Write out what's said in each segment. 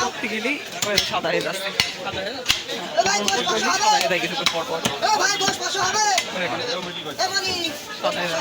করতে গেলেই সাদা হয়ে যাচ্ছে সাদা হয়ে যায় কিছুক্ষণ পর পর সাদা হয়ে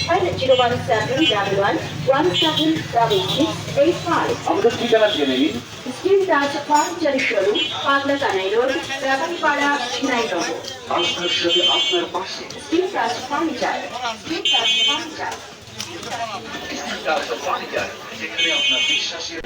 Pilot 01711176685. আমাদের ঠিকানা জেনে নিন। স্টিল টাচ ফার্নিচারের শোরুম, পাগলা কানাই রোড, ব্যাপারীপাড়া, ঝিনাইদহ। আস্থার সাথে আপনার পাশে Steel Touch Furniture, Steel Touch Furniture. যেখানে আপনার বিশ্বাসের